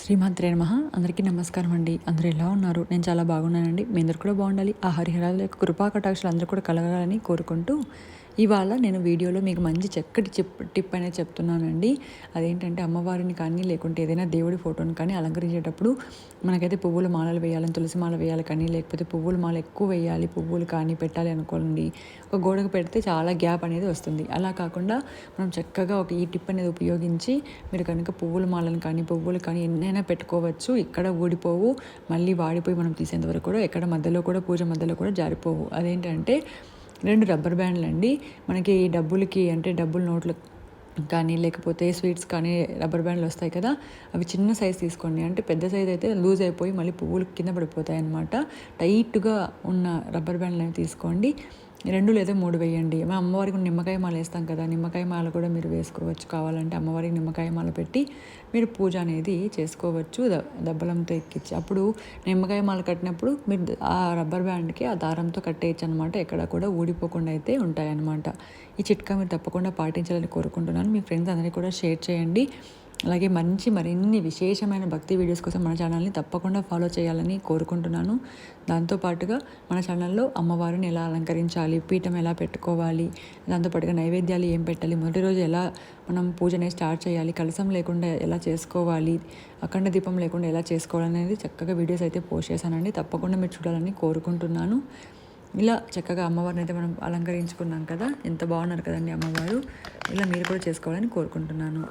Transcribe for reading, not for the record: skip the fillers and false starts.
శ్రీమాత్రే నమః. అందరికీ నమస్కారం అండి. అందరూ ఎలా ఉన్నారు? నేను చాలా బాగున్నానండి. మీ అందరూ కూడా బాగుండాలి. ఆ హరిహరాల యొక్క కృపా కటాక్షాలు అందరూ కూడా కలగాలని కోరుకుంటూ ఇవాళ నేను వీడియోలో మీకు మంచి చక్కటి టిప్ అనేది చెప్తున్నానండి. అదేంటంటే అమ్మవారిని కానీ లేకుంటే ఏదైనా దేవుడి ఫోటోని కానీ అలంకరించేటప్పుడు మనకైతే పువ్వుల మాలలు వేయాలని, తులసి మాల వేయాలి కానీ, లేకపోతే పువ్వుల మాల ఎక్కువ వేయాలి, పువ్వులు కానీ పెట్టాలి అనుకోండి, ఒక గోడకు పెడితే చాలా గ్యాప్ అనేది వస్తుంది. అలా కాకుండా మనం చక్కగా ఈ టిప్ అనేది ఉపయోగించి మీరు కనుక పువ్వుల మాలను కానీ, పువ్వులు కానీ ఎన్నైనా పెట్టుకోవచ్చు. ఇక్కడ ఊడిపోవు, మళ్ళీ వాడిపోయి మనం తీసేంత వరకు కూడా ఎక్కడ మధ్యలో కూడా పూజ మధ్యలో కూడా జారిపోవు. అదేంటంటే 2 రబ్బర్ బ్యాండ్లు అండి. మనకి డబ్బులకి అంటే డబ్బులు నోట్లు కానీ లేకపోతే స్వీట్స్ కానీ రబ్బర్ బ్యాండ్లు వస్తాయి కదా, అవి చిన్న సైజ్ తీసుకోండి. అంటే పెద్ద సైజ్ అయితే లూజ్ అయిపోయి మళ్ళీ పువ్వులు కింద పడిపోతాయి అన్నమాట. టైట్గా ఉన్న రబ్బర్ బ్యాండ్లు అనేవి తీసుకోండి. 2 లేదా 3 వేయండి. మా అమ్మవారికి నిమ్మకాయ మాల వేస్తాం కదా, నిమ్మకాయ మాల కూడా మీరు వేసుకోవచ్చు. కావాలంటే అమ్మవారికి నిమ్మకాయ మాల పెట్టి మీరు పూజ అనేది చేసుకోవచ్చు దబ్బలంతో ఎక్కించి. అప్పుడు నిమ్మకాయ మాల కట్టినప్పుడు మీరు ఆ రబ్బర్ బ్యాండ్కి ఆ దారంతో కట్టేయచ్చు అనమాట. ఎక్కడ కూడా ఊడిపోకుండా అయితే ఉంటాయన్నమాట. ఈ చిట్కా మీరు తప్పకుండా పాటించాలని కోరుకుంటున్నాను. మీ ఫ్రెండ్స్ అందరికీ కూడా షేర్ చేయండి. అలాగే మరిన్ని విశేషమైన భక్తి వీడియోస్ కోసం మన ఛానల్ని తప్పకుండా ఫాలో చేయాలని కోరుకుంటున్నాను. దాంతోపాటుగా మన ఛానల్లో అమ్మవారిని ఎలా అలంకరించాలి, పీఠం ఎలా పెట్టుకోవాలి, దాంతోపాటుగా నైవేద్యాలు ఏం పెట్టాలి, మొదటి రోజు ఎలా మనం పూజని స్టార్ట్ చేయాలి, కలసం లేకుండా ఎలా చేసుకోవాలి, అఖండ దీపం లేకుండా ఎలా చేసుకోవాలనేది చక్కగా వీడియోస్ అయితే పోస్ట్ చేశానండి. తప్పకుండా మీరు చూడాలని కోరుకుంటున్నాను. ఇలా చక్కగా అమ్మవారిని అయితే మనం అలంకరించుకున్నాం కదా, ఎంత బాగున్నారు కదండి అమ్మవారు. ఇలా మీరు కూడా చేసుకోవాలని కోరుకుంటున్నాను.